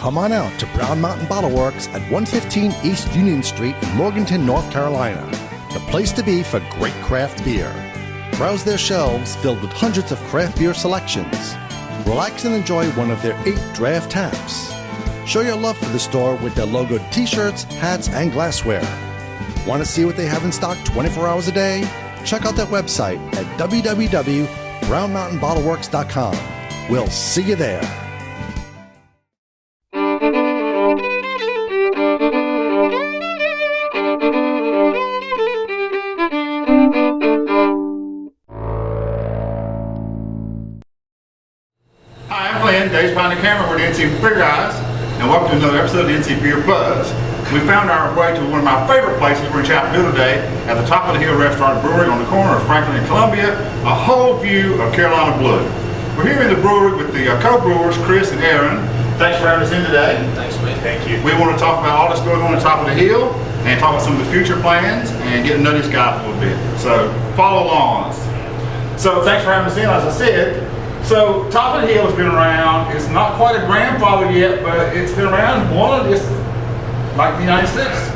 come on out to Brown Mountain Bottle Works at 115 East Union Street in Morganton, North Carolina. The place to be for great craft beer. Browse their shelves filled with hundreds of craft beer selections. Relax and enjoy one of their 8 draft taps. Show your love for the store with their logoed t-shirts, hats, and glassware. Want to see what they have in stock 24 hours a day? Check out their website at www.brownmountainbottleworks.com. We'll see you there. Hi, I'm Glenn, Dave's behind the camera. We're the NCBeerBuzz, and welcome to another episode of the NCBeerBuzz. We found our way to one of my favorite places. We're in Chapel Hill today at the top of the Hill Restaurant and Brewery on the corner of Franklin and Columbia, a whole view of Carolina Blue. We're here in the brewery with the co-brewers, Chris and Aaron. Thanks for having us in today. Thanks, man. Thank you. We want to talk about all that's going on the top of the hill and talk about some of the future plans and get to know these guys a little bit. So follow along. So thanks for having us in, as I said. So Top of the Hill has been around. It's not quite a grandfather yet, but it's been around like the United States.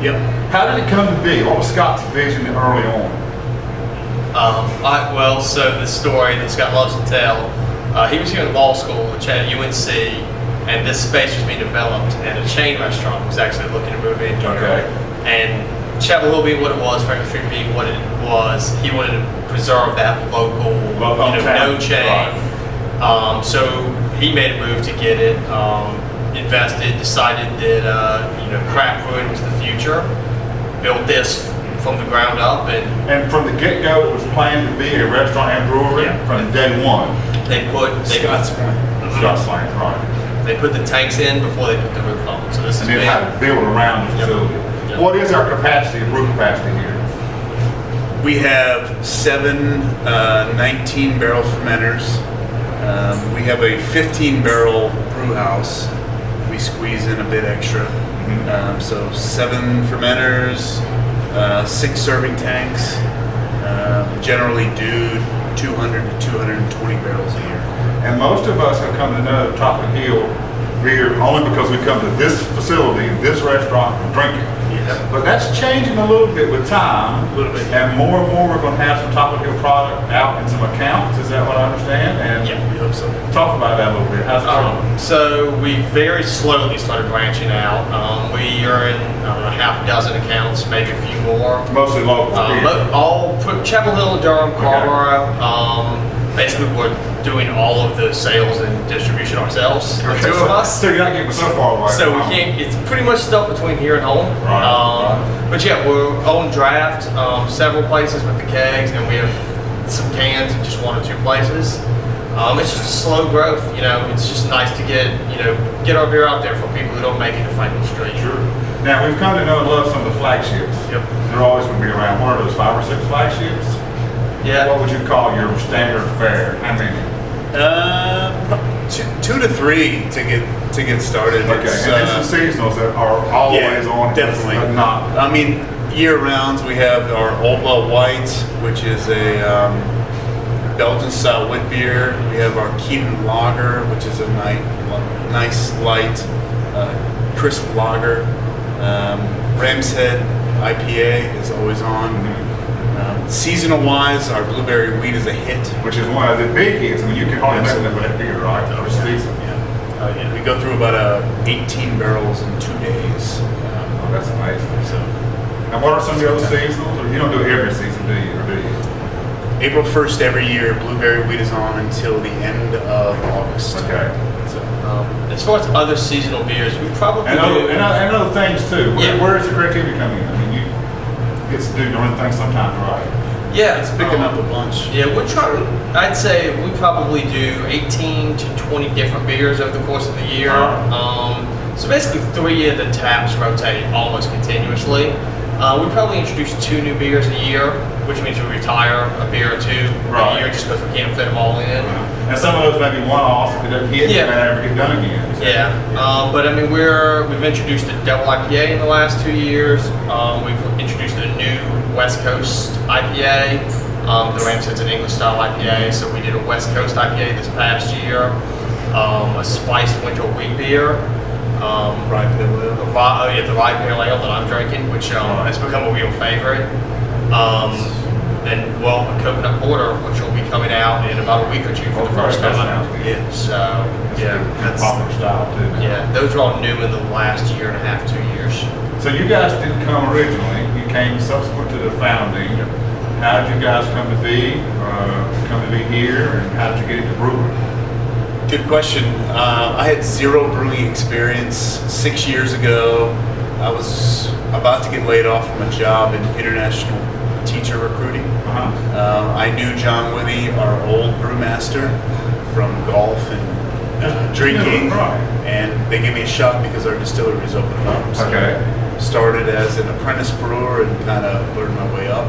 Yep. How did it come to be? What was Scott's vision early on? So the story that Scott loves to tell, he was here in law school at UNC, and this space was being developed, and a chain restaurant was actually looking to move in here. Okay. And Chapel Hill being what it was, Franklin Street being what it was, he wanted to preserve that local, no chain. Right. So he made a move to get it, invested, decided that craft brewing was the future, built this from the ground up, and from the get-go it was planned to be a restaurant and brewery from day one. Scott's plan, right. They put the tanks in before they put the roof on. So this is then how to build around the facility. Yep. What is our capacity, brew capacity here? We have 19 barrel fermenters. We have a 15 barrel brew house. We squeeze in a bit extra. So 7 fermenters, 6 serving tanks, generally do 200 to 220 barrels a year. And most of us have come to know Top of the Hill beer only because we come to this facility, this restaurant, and drink it. Yes. But that's changing a little bit with time. A little bit. And more we're going to have some Top of the Hill product out in some accounts. Is that what I understand? And yeah, we hope so. Talk about that a little bit. How's it going? So we very slowly started branching out. We are in a half dozen accounts, maybe a few more. Mostly local. All Chapel Hill, Durham, Carrboro. Basically, we're doing all of the sales and distribution ourselves. The two of us. So you're not getting so far away. So we can't. It's pretty much stuff between here and home. Right. But yeah, we're on draft several places with the kegs, and we have some cans in just 1 or 2 places. It's just a slow growth. It's just nice to get our beer out there for people who don't make it to Franklin Street. Sure. Now we've come to know and love some of the flagships. Yep. They're always going to be around. What are those, 5 or 6 flagships? Yeah. What would you call your standard fare? How many? 2 to 3 to get started. Okay. And then some seasonals that are always on. Definitely. But not. I mean, year rounds we have our Old Well White, which is a Belgian style wit beer. We have our Keaton Lager, which is a nice light crisp lager. Ram's Head IPA is always on. Seasonal wise, our blueberry wheat is a hit. Which is one of the big hits. I mean, you can hardly make that with that beer, right? For season. Yeah. We go through about 18 barrels in 2 days. That's amazing. So, and what are some of the other seasonals? Or you don't do it every season, do you? Or do you? April 1st every year, blueberry wheat is on until the end of August. Okay. So, as far as other seasonal beers, we probably and other things too. Where is the creativity coming in? I mean, you get to do different things sometimes, right? Yeah, it's picking up a bunch. Yeah, I'd say we probably do 18 to 20 different beers over the course of the year. So basically 3 of the taps rotate almost continuously. We probably introduce 2 new beers a year, which means we retire a beer or 2 a year just because we can't fit them all in. And some of those may be one-offs if it doesn't hit, it may never get done again. But I mean, we've introduced a double IPA in the last 2 years. We've introduced a new West Coast IPA. The Ram's Head's an English style IPA, so we did a West Coast IPA this past year. A spiced winter wheat beer. Rye Pale Ale. the rye pale ale that I'm drinking, which has become a real favorite. And well, a coconut porter, which will be coming out in about a week or two for the first time. Yeah. So that's popular style too. yeah, those are all new in the last year and a half, 2 years. So you guys didn't come originally, you came subsequent to the founding. How did you guys come to be here, and how did you get into brewing? Good question. I had zero brewing experience. 6 years ago, I was about to get laid off from a job in international teacher recruiting. I knew John Witty, our old brewmaster, from golf and drinking, and they gave me a shot because our distillery was opening up. So started as an apprentice brewer and kind of learned my way up.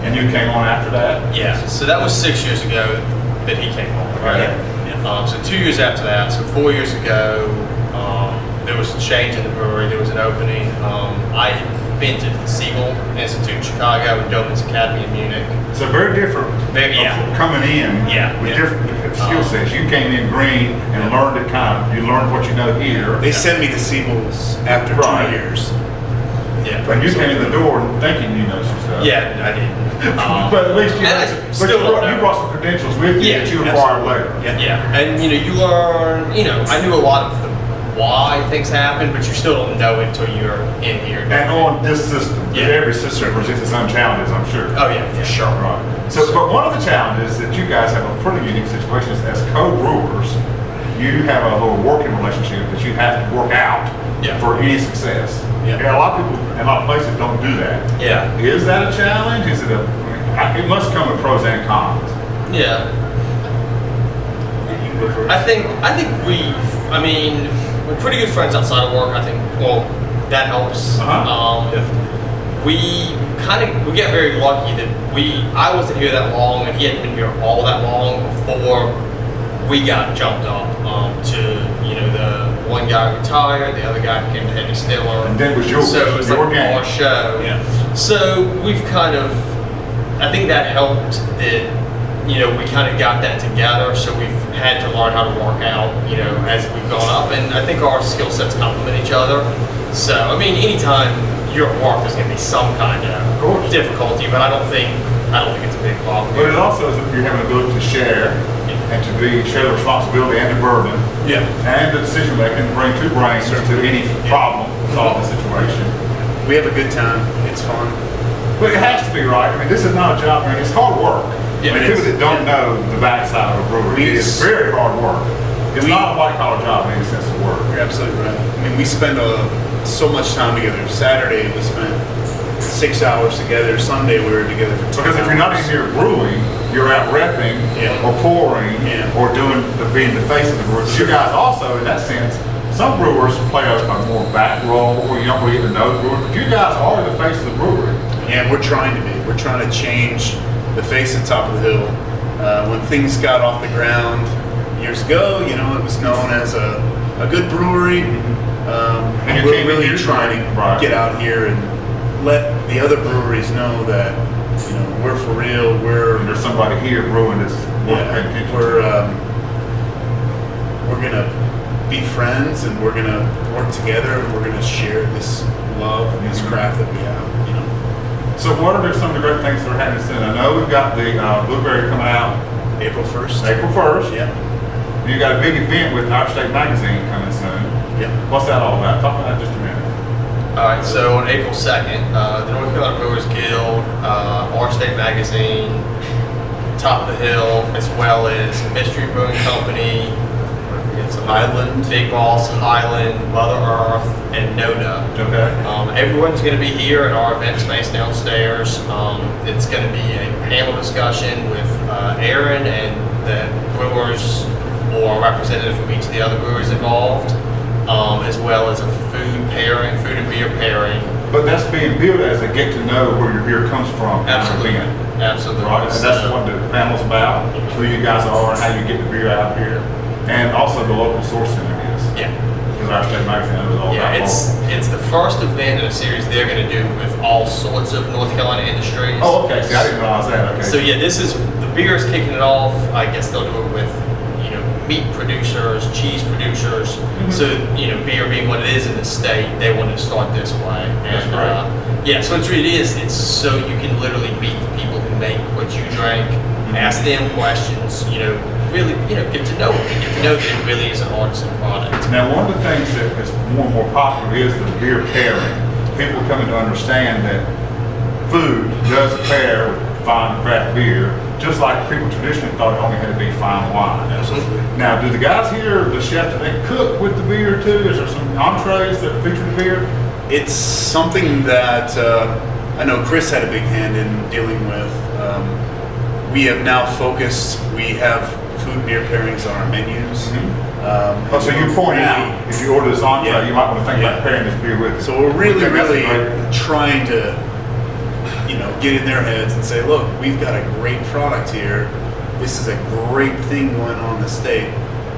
And you came on after that? Yeah, so that was 6 years ago that he came on. Right. So 2 years after that, so 4 years ago, there was a change in the brewery. There was an opening. I had been to the Siegel Institute in Chicago and Doman's Academy in Munich. So very different coming in with different skill sets. You came in green and learned it you learned what you know here. They sent me to Siegel's after 2 years. Yeah. But you came in the door thinking you know some stuff. Yeah, I did. But at least you brought some credentials with you that you acquired later. Yeah, and you learn. I knew a lot of the why things happen, but you still don't know it until you're in here. And on this system, every system presents its own challenges, I'm sure. Oh yeah, for sure. Right. So, but one of the challenges that you guys have a pretty unique situation is as co-brewers, you have a little working relationship that you have to work out for any success. Yeah. And a lot of people and a lot of places don't do that. Yeah. Is that a challenge? Is it it must come with pros and cons. Yeah. I think we're pretty good friends outside of work. I think that helps. We get very lucky that I wasn't here that long and he hadn't been here all that long before we got jumped up to the one guy retired, the other guy became the head distiller, and then it was yours. So it was like game. our show. Yeah. So we've I think that helped that we kind of got that together. So we've had to learn how to work out as we've gone up, and I think our skill sets complement each other. So anytime you're at work, there's going to be some kind of difficulty, but I don't think it's a big problem. But it also is that you have an ability to share and to share the responsibility and the burden and the decision making, bring two brains to any problem, solve the situation. We have a good time. It's fun. But it has to be, right? This is not a job. It's hard work. Yeah, people that don't know the backside of a brewery, it's very hard work. It's not a white collar job in any sense of work. You're absolutely right. We spend so much time together. Saturday we spent 6 hours together. Sunday we were together for 2 Because if you're not in here brewing, you're out repping or pouring or being the face of the brewery. You guys also, in that sense, some brewers play a more back role where you don't really even know the brewer, but you guys are the face of the brewery. And we're trying to be. We're trying to change the face of Top of the Hill. When things got off the ground years ago, it was known as a good brewery. And we're really trying to get out here and let the other breweries know that we're for real. There's somebody here brewing this. We're gonna be friends, and we're gonna work together, and we're gonna share this love and this craft that we have. So what are some of the great things that are happening soon? I know we've got the blueberry coming out April 1st. April 1st. Yeah. You got a big event with Our State Magazine coming soon. Yeah. What's that all about? Talk about that just a minute. All right, so on April 2nd, the North Carolina Brewers Guild, Our State Magazine, Top of the Hill, as well as Mystery Brewing Company, Maitland, Big Boss, Highland, Mother Earth, and Noda. Okay. Everyone's going to be here at our event space downstairs. It's going to be a panel discussion with Aaron and the brewers or a representative from each of the other brewers involved, as well as a food and beer pairing. But that's being billed as a get to know where your beer comes from. Absolutely. Absolutely. Right. And that's what the panel's about, who you guys are and how you get the beer out here. And also the local sourcing, I guess. Yeah. Because Our State Magazine is all about it's the first event in a series they're going to do with all sorts of North Carolina industries. Oh, okay. See, I didn't realize that. Okay. So the beer is kicking it off. I guess they'll do it with meat producers, cheese producers. So, beer being what it is in the state, they wanted to start this way. That's great. Yeah, so it's so you can literally meet the people who make what you drink, ask them questions, really, get to know them, and get to know that it really is an artisan product. Now, one of the things that is more and more popular is the beer pairing. People are coming to understand that food does pair with fine craft beer, just like people traditionally thought it only had to be fine wine. Absolutely. Now, do the guys here, the chef, do they cook with the beer too? Is there some entrees that feature the beer? It's something that I know Chris had a big hand in dealing with. We have now focused, we have food and beer pairings on our menus. So you point out, if you order this entree, you might want to think about pairing this beer with it. So we're really great. trying to, get in their heads and say, look, we've got a great product here. This is a great thing going on in the state,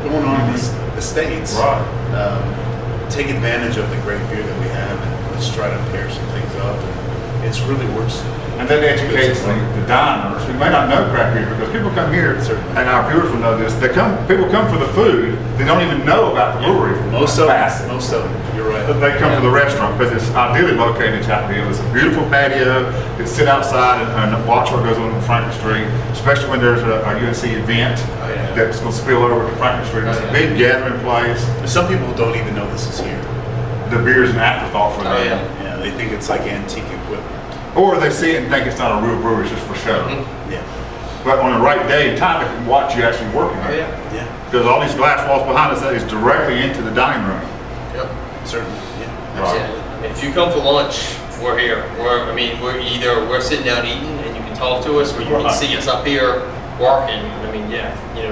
going on in the States. Right. Take advantage of the great beer that we have, and let's try to pair some things up. And it's really works. And that educates the diners who may not know craft beer, because people come here, and our viewers will know this. People come for the food. They don't even know about the brewery. Most of them. You're right. They come to the restaurant because it's ideally located in Chapel Hill. It's a beautiful patio. You can sit outside and watch what goes on Franklin Street, especially when there's a UNC event that's going to spill over to Franklin Street. It's a big gathering place. Some people don't even know this is here. The beer is an afterthought for them. Yeah, they think it's like antique equipment. Or they see it and think it's not a real brewery, it's just for show. Yeah. But on the right day and time, they can watch you actually working it. Yeah. Because all these glass walls behind us, that is directly into the dining room. Yep. Certainly. Yeah. Right. Yeah. If you come for lunch, we're here. We're sitting down eating, and you can talk to us, or you can see us up here working.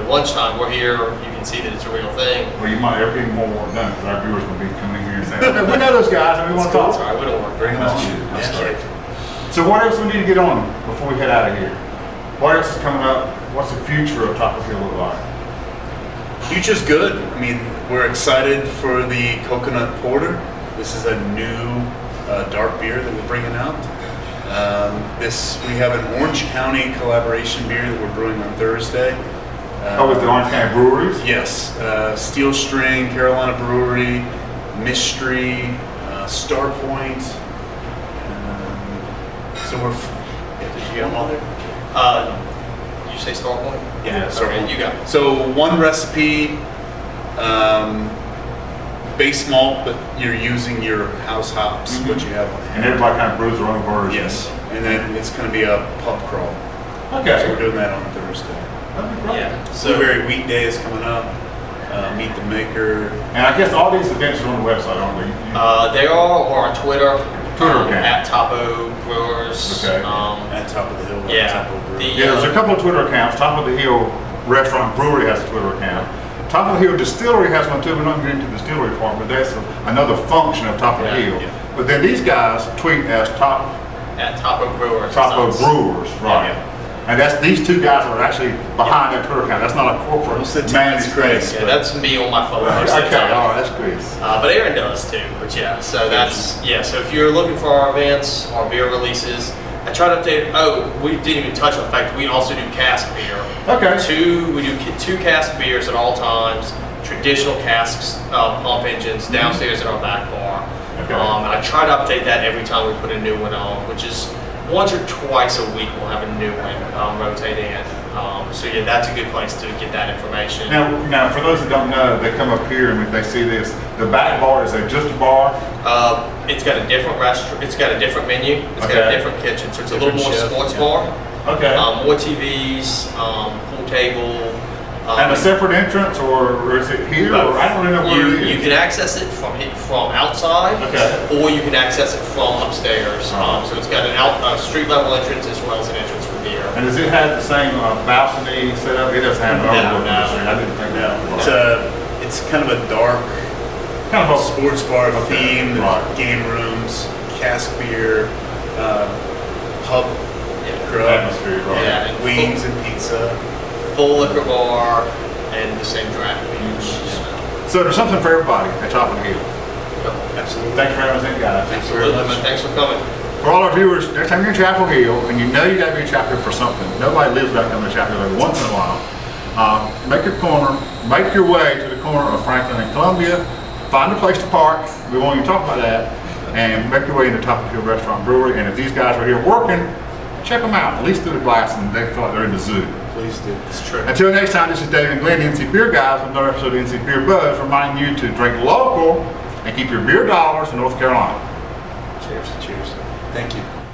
Lunchtime, we're here. You can see that it's a real thing. Well, you might ever get more work done, because our viewers will be coming here and saying, we know those guys and we want to talk. Sorry, we don't work very much. That's great. So what else we need to get on before we head out of here? What else is coming up? What's the future of TOPO look like? Future's good. We're excited for the coconut porter. This is a new dark beer that we're bringing out. We have an Orange County collaboration beer that we're brewing on Thursday. With the Orange County breweries? Yes. Steel String, Carolina Brewery, Mystery, Star Point. So we're. Did you get them all there? Did you say Star Point? Yeah, Star Point. You got it. So one recipe, base malt, but you're using your house hops, what you have on hand. And everybody kind of brews their own version. Yes. And then it's going to be a pub crawl. Okay. So we're doing that on Thursday. That'd be great. Yeah. Blueberry Wheat Day is coming up. Meet the Maker. And I guess all these events are on the website, aren't they? They are, or on Twitter. Twitter account. At TOPO Brewers. Okay. At Top of the Hill. Yeah. TOPO Brewery. There's a couple of Twitter accounts. Top of the Hill Restaurant and Brewery has a Twitter account. Top of the Hill Distillery has one too. We're not getting into the distillery part, but that's another function of Top of the Hill. Yeah. But then these guys tweet as At TOPO Brewers. TOPO Brewers, right? Yeah. And that's these two guys are actually behind that Twitter account. That's not a corporate Most of the time it's Chris. Yeah, that's me on my phone. Most of the Okay, time. all right, that's Chris. But Aaron does too. But yeah, so So if you're looking for our events, our beer releases, I try to update. Oh, we didn't even touch on the fact we also do cask beer. Okay. We do two cask beers at all times. Traditional casks, pump engines downstairs in our back bar. Okay. And I try to update that every time we put a new one on, which is once or twice a week we'll have a new one rotate in. So yeah, that's a good place to get that information. Now, for those that don't know, they come up here and they see this. The back bar is just a bar. It's got a different restaurant. It's got a different menu. It's got a different kitchen, so it's a little more sports bar. Okay. More TVs, pool table. And a separate entrance, or is it here? Or I don't really know where it is. You can access it from outside, or you can access it from upstairs. So it's got a street level entrance as well as an entrance from here. And does it have the same balcony setup? It doesn't have an overlook. I didn't think that. It's kind of a dark, kind of a sports bar theme. Game rooms, cask beer, pub grub, atmosphere, yeah, and wings and pizza. Full liquor bar and the same draft beers. So there's something for everybody at Top of the Hill. Absolutely. Thanks for having us in, guys. Absolutely, man. Thanks for coming. For all our viewers, next time you're in Chapel Hill and you know you got to be in Chapel Hill for something, nobody lives without coming to Chapel Hill every once in a while. Make your way to the corner of Franklin and Columbia. find a place to park. We won't even talk about that. And make your way into TOPO Hill Restaurant and Brewery. And if these guys are here working, check them out. At least through the glass, and they feel like they're in the zoo. Please do. It's true. Until next time, this is Dave and Glenn, NC Beer Guys, with another episode of NC Beer Buzz, reminding you to drink local and keep your beer dollars in North Carolina. Cheers. Cheers. Thank you.